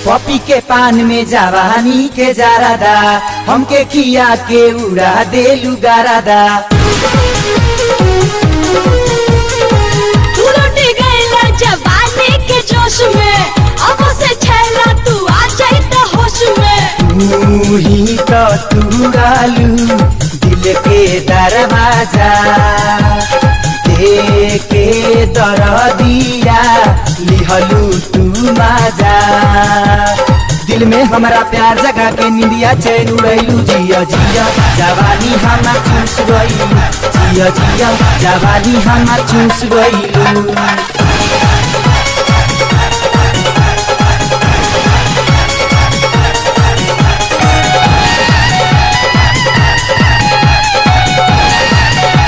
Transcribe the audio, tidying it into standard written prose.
पपी के पान में जवानी के जारादा हमके खिया के उड़ा देलू गारादा। तू लौट गईला जवानी के जोश में, अब से छैला तू आ जाई त होश में। तू ही तो तुरालू दिल के दरवाजा, दे के दरदिया लिहलू तू माजा। दिल में हमारा प्यार जगा के निंदिया चैन उड़ैलू। जिया जिया जवानी हमार चूस गई, जिया जिया जवानी हमार चूस गई।